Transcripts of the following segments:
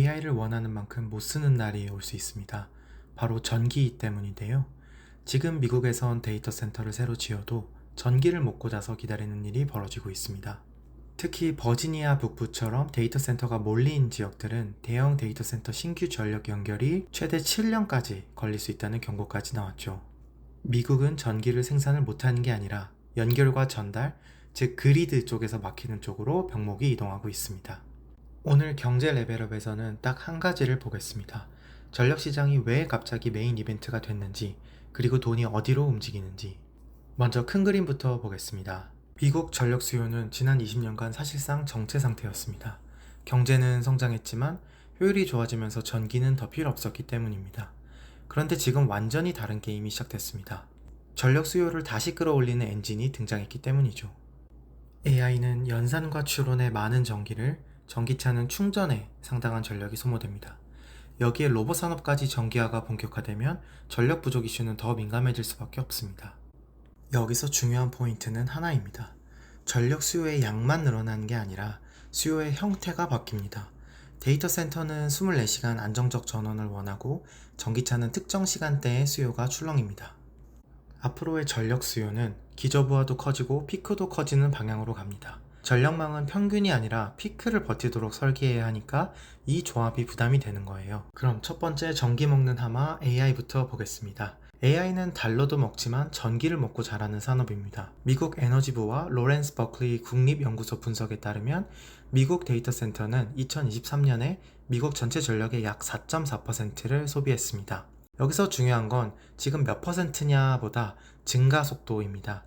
AI를 원하는 만큼 못 쓰는 날이 올 수 있습니다. 바로 전기 때문인데요. 지금 미국에선 데이터 센터를 새로 지어도 전기를 못 꽂아서 기다리는 일이 벌어지고 있습니다. 특히 버지니아 북부처럼 데이터 센터가 몰린 지역들은 대형 데이터 센터 신규 전력 연결이 최대 7년까지 걸릴 수 있다는 경고까지 나왔죠. 미국은 전기를 생산을 못하는 게 아니라 연결과 전달, 즉 그리드 쪽에서 막히는 쪽으로 병목이 이동하고 있습니다. 오늘 경제 레벨업에서는 딱 한 가지를 보겠습니다. 전력시장이 왜 갑자기 메인 이벤트가 됐는지, 그리고 돈이 어디로 움직이는지. 먼저 큰 그림부터 보겠습니다. 미국 전력 수요는 지난 20년간 사실상 정체 상태였습니다. 경제는 성장했지만 효율이 좋아지면서 전기는 더 필요 없었기 때문입니다. 그런데 지금 완전히 다른 게임이 시작됐습니다. 전력 수요를 다시 끌어올리는 엔진이 등장했기 때문이죠. AI는 연산과 추론에 많은 전기를, 전기차는 충전에 상당한 전력이 소모됩니다. 여기에 로봇 산업까지 전기화가 본격화되면 전력 부족 이슈는 더 민감해질 수밖에 없습니다. 여기서 중요한 포인트는 하나입니다. 전력 수요의 양만 늘어나는 게 아니라 수요의 형태가 바뀝니다. 데이터 센터는 24시간 안정적 전원을 원하고 전기차는 특정 시간대의 수요가 출렁입니다. 앞으로의 전력 수요는 기저부하도 커지고 피크도 커지는 방향으로 갑니다. 전력망은 평균이 아니라 피크를 버티도록 설계해야 하니까 이 조합이 부담이 되는 거예요. 그럼 첫 번째 전기 먹는 하마 AI부터 보겠습니다. AI는 달러도 먹지만 전기를 먹고 자라는 산업입니다. 미국 에너지부와 로렌스 버클리 국립연구소 분석에 따르면 미국 데이터 센터는 2023년에 미국 전체 전력의 약 4.4%를 소비했습니다. 여기서 중요한 건 지금 몇 퍼센트냐 보다 증가 속도입니다.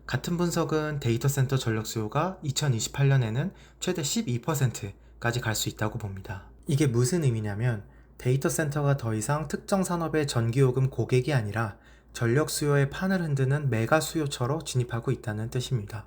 같은 분석은 데이터 센터 전력 수요가 2028년에는 최대 12%까지 갈 수 있다고 봅니다. 이게 무슨 의미냐면 데이터 센터가 더 이상 특정 산업의 전기요금 고객이 아니라 전력 수요의 판을 흔드는 메가 수요처로 진입하고 있다는 뜻입니다.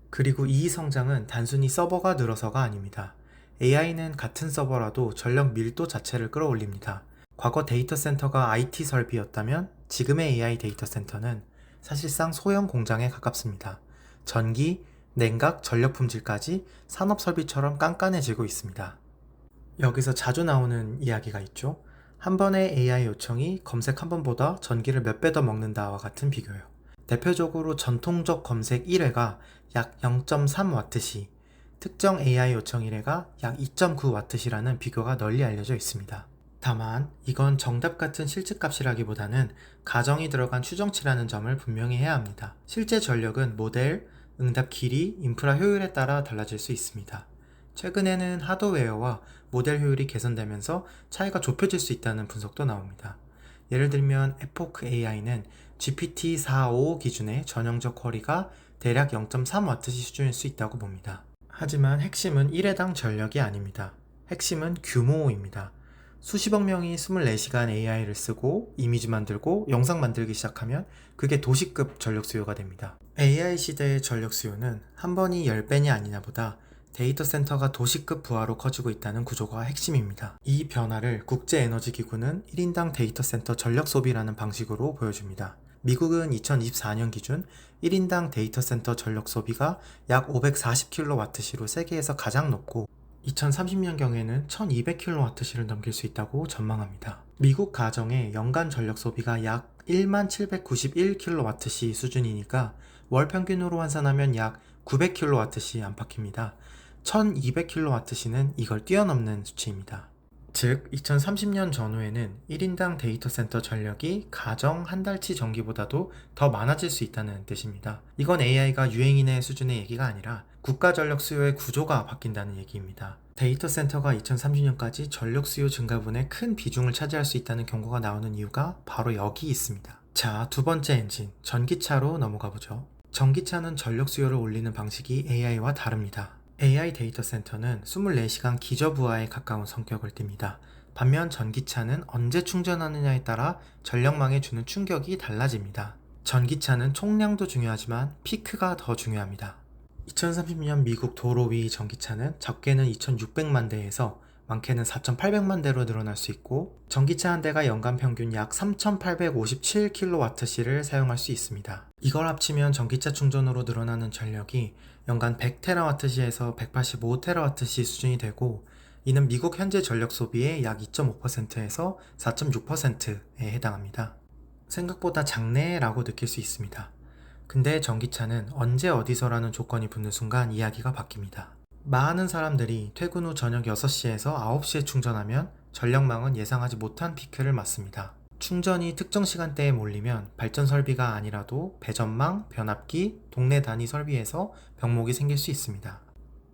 그리고 이 성장은 단순히 서버가 늘어서가 아닙니다. AI는 같은 서버라도 전력 밀도 자체를 끌어올립니다. 과거 데이터 센터가 IT 설비였다면 지금의 AI 데이터 센터는 사실상 소형 공장에 가깝습니다. 전기, 냉각, 전력 품질까지 산업 설비처럼 깐깐해지고 있습니다. 여기서 자주 나오는 이야기가 있죠. 한 번의 AI 요청이 검색 한 번보다 전기를 몇 배 더 먹는다와 같은 비교요. 대표적으로 전통적 검색 1회가 약 0.3W시, 특정 AI 요청 1회가 약 2.9W시라는 비교가 널리 알려져 있습니다. 다만 이건 정답 같은 실측값이라기보다는 가정이 들어간 추정치라는 점을 분명히 해야 합니다. 실제 전력은 모델, 응답 길이, 인프라 효율에 따라 달라질 수 있습니다. 최근에는 하드웨어와 모델 효율이 개선되면서 차이가 좁혀질 수 있다는 분석도 나옵니다. 예를 들면 에포크 AI는 GPT-4o 기준의 전형적 쿼리가 대략 0.3W 수준일 수 있다고 봅니다. 하지만 핵심은 1회당 전력이 아닙니다. 핵심은 규모입니다. 수십억 명이 24시간 AI를 쓰고 이미지 만들고 영상 만들기 시작하면 그게 도시급 전력 수요가 됩니다. AI 시대의 전력 수요는 한 번이 10배냐 아니냐 보다 데이터 센터가 도시급 부하로 커지고 있다는 구조가 핵심입니다. 이 변화를 국제에너지기구는 1인당 데이터 센터 전력 소비라는 방식으로 보여줍니다. 미국은 2024년 기준 1인당 데이터 센터 전력 소비가 약 540kWh로 세계에서 가장 높고 2030년경에는 1200kWh를 넘길 수 있다고 전망합니다. 미국 가정의 연간 전력 소비가 약 1791kWh 수준이니까 월 평균으로 환산하면 약 900kWh 안팎입니다. 1200kWh는 이걸 뛰어넘는 수치입니다. 즉 2030년 전후에는 1인당 데이터 센터 전력이 가정 한 달치 전기보다도 더 많아질 수 있다는 뜻입니다. 이건 AI가 유행인의 수준의 얘기가 아니라 국가 전력 수요의 구조가 바뀐다는 얘기입니다. 데이터 센터가 2030년까지 전력 수요 증가분의 큰 비중을 차지할 수 있다는 경고가 나오는 이유가 바로 여기 있습니다. 자, 두 번째 엔진, 전기차로 넘어가 보죠. 전기차는 전력 수요를 올리는 방식이 AI와 다릅니다. AI 데이터 센터는 24시간 기저부하에 가까운 성격을 띱니다. 반면 전기차는 언제 충전하느냐에 따라 전력망에 주는 충격이 달라집니다. 전기차는 총량도 중요하지만 피크가 더 중요합니다. 2030년 미국 도로 위 전기차는 적게는 2600만 대에서 많게는 4800만 대로 늘어날 수 있고 전기차 한 대가 연간 평균 약 3857kWh를 사용할 수 있습니다. 이걸 합치면 전기차 충전으로 늘어나는 전력이 연간 100TWh에서 185TWh 수준이 되고 이는 미국 현재 전력 소비의 약 2.5%에서 4.6%에 해당합니다. 생각보다 작네라고 느낄 수 있습니다. 근데 전기차는 언제 어디서라는 조건이 붙는 순간 이야기가 바뀝니다. 많은 사람들이 퇴근 후 저녁 6시에서 9시에 충전하면 전력망은 예상하지 못한 피크를 맞습니다. 충전이 특정 시간대에 몰리면 발전 설비가 아니라도 배전망, 변압기, 동네 단위 설비에서 병목이 생길 수 있습니다.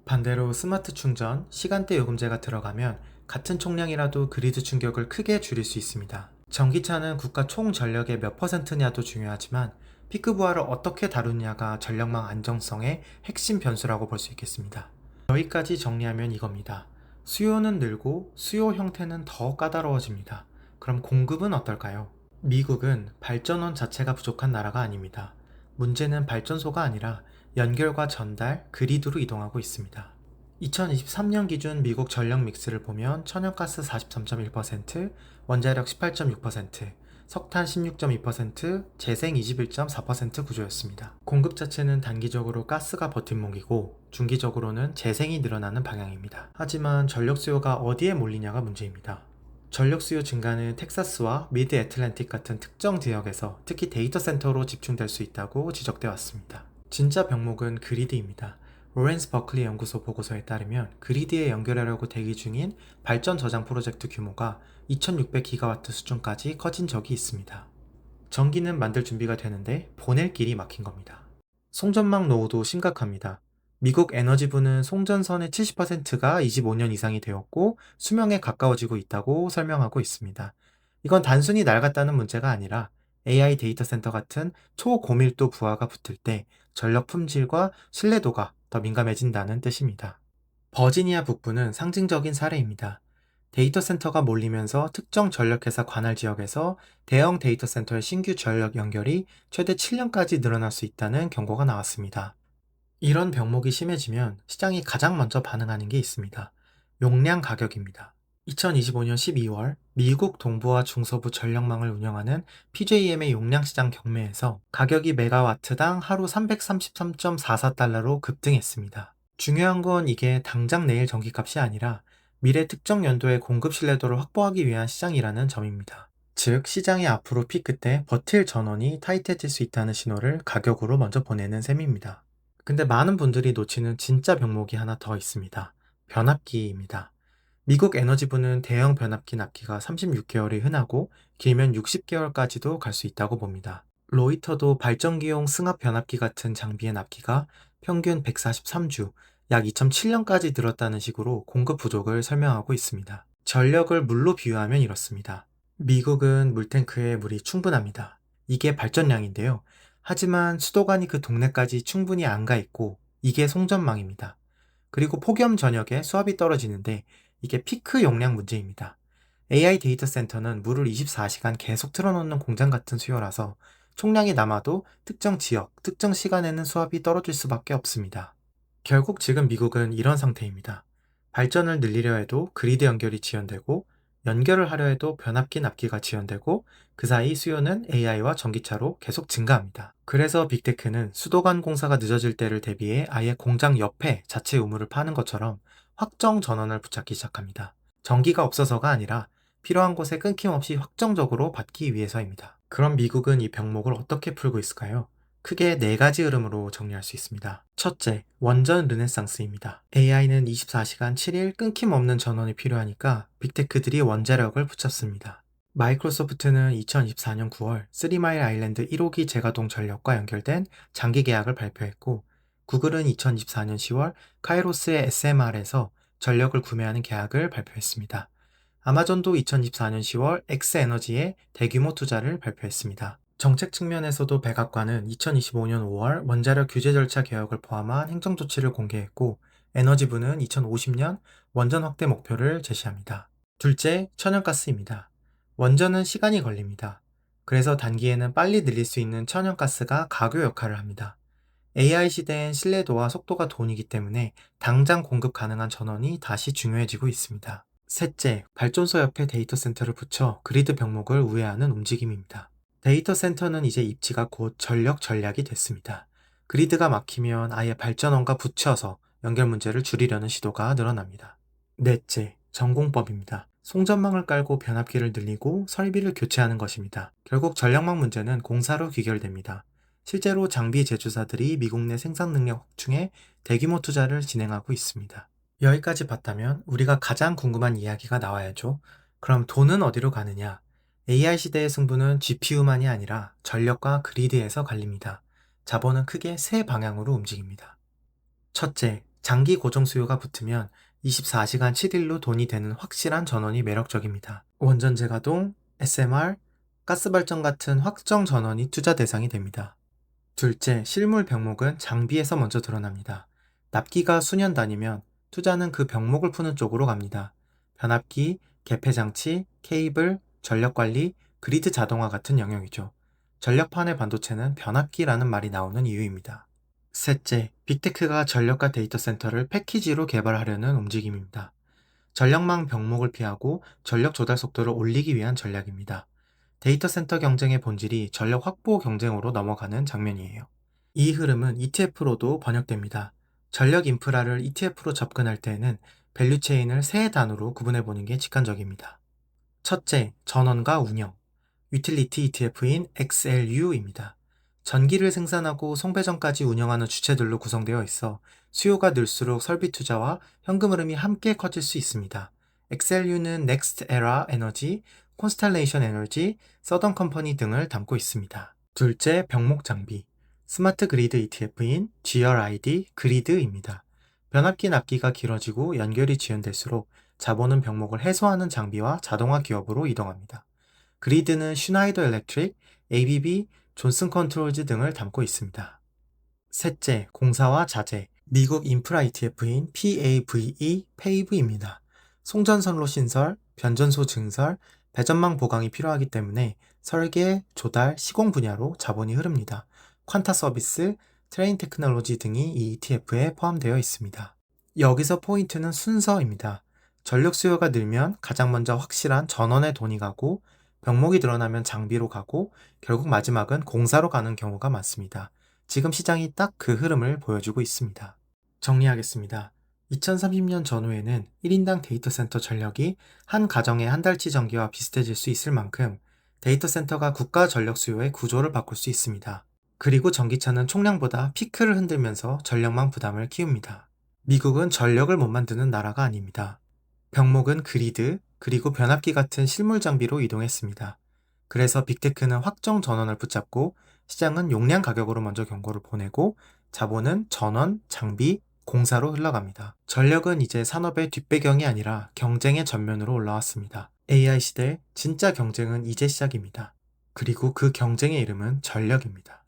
반대로 스마트 충전, 시간대 요금제가 들어가면 같은 총량이라도 그리드 충격을 크게 줄일 수 있습니다. 전기차는 국가 총 전력의 몇 퍼센트냐도 중요하지만 피크 부하를 어떻게 다루느냐가 전력망 안정성의 핵심 변수라고 볼 수 있겠습니다. 여기까지 정리하면 이겁니다. 수요는 늘고 수요 형태는 더 까다로워집니다. 그럼 공급은 어떨까요? 미국은 발전원 자체가 부족한 나라가 아닙니다. 문제는 발전소가 아니라 연결과 전달, 그리드로 이동하고 있습니다. 2023년 기준 미국 전력 믹스를 보면 천연가스 43.1%, 원자력 18.6%, 석탄 16.2%, 재생 21.4% 구조였습니다. 공급 자체는 단기적으로 가스가 버팀목이고 중기적으로는 재생이 늘어나는 방향입니다. 하지만 전력 수요가 어디에 몰리냐가 문제입니다. 전력 수요 증가는 텍사스와 미드 애틀랜틱 같은 특정 지역에서 특히 데이터 센터로 집중될 수 있다고 지적되어 왔습니다. 진짜 병목은 그리드입니다. 로렌스 버클리 연구소 보고서에 따르면 그리드에 연결하려고 대기 중인 발전 저장 프로젝트 규모가 2600기가와트 수준까지 커진 적이 있습니다. 전기는 만들 준비가 되는데 보낼 길이 막힌 겁니다. 송전망 노후도 심각합니다. 미국 에너지부는 송전선의 70%가 25년 이상이 되었고 수명에 가까워지고 있다고 설명하고 있습니다. 이건 단순히 낡았다는 문제가 아니라 AI 데이터 센터 같은 초고밀도 부하가 붙을 때 전력 품질과 신뢰도가 더 민감해진다는 뜻입니다. 버지니아 북부는 상징적인 사례입니다. 데이터 센터가 몰리면서 특정 전력회사 관할 지역에서 대형 데이터 센터의 신규 전력 연결이 최대 7년까지 늘어날 수 있다는 경고가 나왔습니다. 이런 병목이 심해지면 시장이 가장 먼저 반응하는 게 있습니다. 용량 가격입니다. 2025년 12월 미국 동부와 중서부 전력망을 운영하는 PJM의 용량시장 경매에서 가격이 메가와트당 하루 333.44달러로 급등했습니다. 중요한 건 이게 당장 내일 전기값이 아니라 미래 특정 연도의 공급 신뢰도를 확보하기 위한 시장이라는 점입니다. 즉, 시장이 앞으로 피크 때 버틸 전원이 타이트해질 수 있다는 신호를 가격으로 먼저 보내는 셈입니다. 근데 많은 분들이 놓치는 진짜 병목이 하나 더 있습니다. 변압기입니다. 미국 에너지부는 대형 변압기 납기가 36개월이 흔하고 길면 60개월까지도 갈 수 있다고 봅니다. 로이터도 발전기용 승합 변압기 같은 장비의 납기가 평균 143주, 약 2007년까지 늘었다는 식으로 공급 부족을 설명하고 있습니다. 전력을 물로 비유하면 이렇습니다. 미국은 물탱크에 물이 충분합니다. 이게 발전량인데요. 하지만 수도관이 그 동네까지 충분히 안 가 있고 이게 송전망입니다. 그리고 폭염 저녁에 수압이 떨어지는데 이게 피크 용량 문제입니다. AI 데이터 센터는 물을 24시간 계속 틀어놓는 공장 같은 수요라서 총량이 남아도 특정 지역, 특정 시간에는 수압이 떨어질 수밖에 없습니다. 결국 지금 미국은 이런 상태입니다. 발전을 늘리려 해도 그리드 연결이 지연되고 연결을 하려 해도 변압기 납기가 지연되고 그 사이 수요는 AI와 전기차로 계속 증가합니다. 그래서 빅테크는 수도관 공사가 늦어질 때를 대비해 아예 공장 옆에 자체 우물을 파는 것처럼 확정 전원을 붙잡기 시작합니다. 전기가 없어서가 아니라 필요한 곳에 끊김없이 확정적으로 받기 위해서입니다. 그럼 미국은 이 병목을 어떻게 풀고 있을까요? 크게 네 가지 흐름으로 정리할 수 있습니다. 첫째, 원전 르네상스입니다. AI는 24시간 7일 끊김없는 전원이 필요하니까 빅테크들이 원자력을 붙였습니다. 마이크로소프트는 2024년 9월 3마일 아일랜드 1호기 재가동 전력과 연결된 장기 계약을 발표했고, 구글은 2024년 10월 카이로스의 SMR에서 전력을 구매하는 계약을 발표했습니다. 아마존도 2024년 10월 엑스에너지에 대규모 투자를 발표했습니다. 정책 측면에서도 백악관은 2025년 5월 원자력 규제 절차 개혁을 포함한 행정조치를 공개했고, 에너지부는 2050년 원전 확대 목표를 제시합니다. 둘째, 천연가스입니다. 원전은 시간이 걸립니다. 그래서 단기에는 빨리 늘릴 수 있는 천연가스가 가교 역할을 합니다. AI 시대엔 신뢰도와 속도가 돈이기 때문에 당장 공급 가능한 전원이 다시 중요해지고 있습니다. 셋째, 발전소 옆에 데이터 센터를 붙여 그리드 병목을 우회하는 움직임입니다. 데이터 센터는 이제 입지가 곧 전력 전략이 됐습니다. 그리드가 막히면 아예 발전원과 붙여서 연결 문제를 줄이려는 시도가 늘어납니다. 넷째, 전공법입니다. 송전망을 깔고 변압기를 늘리고 설비를 교체하는 것입니다. 결국 전력망 문제는 공사로 귀결됩니다. 실제로 장비 제조사들이 미국 내 생산 능력 확충에 대규모 투자를 진행하고 있습니다. 여기까지 봤다면 우리가 가장 궁금한 이야기가 나와야죠. 그럼 돈은 어디로 가느냐? AI 시대의 승부는 GPU만이 아니라 전력과 그리드에서 갈립니다. 자본은 크게 세 방향으로 움직입니다. 첫째, 장기 고정 수요가 붙으면 24시간 7일로 돈이 되는 확실한 전원이 매력적입니다. 원전재 가동, SMR, 가스발전 같은 확정 전원이 투자 대상이 됩니다. 둘째, 실물 병목은 장비에서 먼저 드러납니다. 납기가 수년 단위면 투자는 그 병목을 푸는 쪽으로 갑니다. 변압기, 개폐장치, 케이블, 전력관리, 그리드 자동화 같은 영역이죠. 전력판의 반도체는 변압기라는 말이 나오는 이유입니다. 셋째, 빅테크가 전력과 데이터 센터를 패키지로 개발하려는 움직임입니다. 전력망 병목을 피하고 전력 조달 속도를 올리기 위한 전략입니다. 데이터 센터 경쟁의 본질이 전력 확보 경쟁으로 넘어가는 장면이에요. 이 흐름은 ETF로도 번역됩니다. 전력 인프라를 ETF로 접근할 때에는 밸류체인을 세 단으로 구분해보는 게 직관적입니다. 첫째, 전원과 운영. 유틸리티 ETF인 XLU입니다. 전기를 생산하고 송배전까지 운영하는 주체들로 구성되어 있어 수요가 늘수록 설비 투자와 현금 흐름이 함께 커질 수 있습니다. XLU는 Next Era Energy, Constellation Energy, Southern Company 등을 담고 있습니다. 둘째, 병목 장비. 스마트 그리드 ETF인 GRID 그리드입니다. 변압기 납기가 길어지고 연결이 지연될수록 자본은 병목을 해소하는 장비와 자동화 기업으로 이동합니다. 그리드는 슈나이더 일렉트릭, ABB, 존슨 컨트롤즈 등을 담고 있습니다. 셋째, 공사와 자재. 미국 인프라 ETF인 PAVE입니다. 송전선로 신설, 변전소 증설, 배전망 보강이 필요하기 때문에 설계, 조달, 시공 분야로 자본이 흐릅니다. 퀀타 서비스, 트레인 테크놀로지 등이 이 ETF에 포함되어 있습니다. 여기서 포인트는 순서입니다. 전력 수요가 늘면 가장 먼저 확실한 전원에 돈이 가고 병목이 드러나면 장비로 가고 결국 마지막은 공사로 가는 경우가 많습니다. 지금 시장이 딱 그 흐름을 보여주고 있습니다. 정리하겠습니다. 2030년 전후에는 1인당 데이터 센터 전력이 한 가정의 한 달치 전기와 비슷해질 수 있을 만큼 데이터 센터가 국가 전력 수요의 구조를 바꿀 수 있습니다. 그리고 전기차는 총량보다 피크를 흔들면서 전력망 부담을 키웁니다. 미국은 전력을 못 만드는 나라가 아닙니다. 병목은 그리드, 그리고 변압기 같은 실물 장비로 이동했습니다. 그래서 빅테크는 확정 전원을 붙잡고 시장은 용량 가격으로 먼저 경고를 보내고 자본은 전원, 장비, 공사로 흘러갑니다. 전력은 이제 산업의 뒷배경이 아니라 경쟁의 전면으로 올라왔습니다. AI 시대 진짜 경쟁은 이제 시작입니다. 그리고 그 경쟁의 이름은 전력입니다.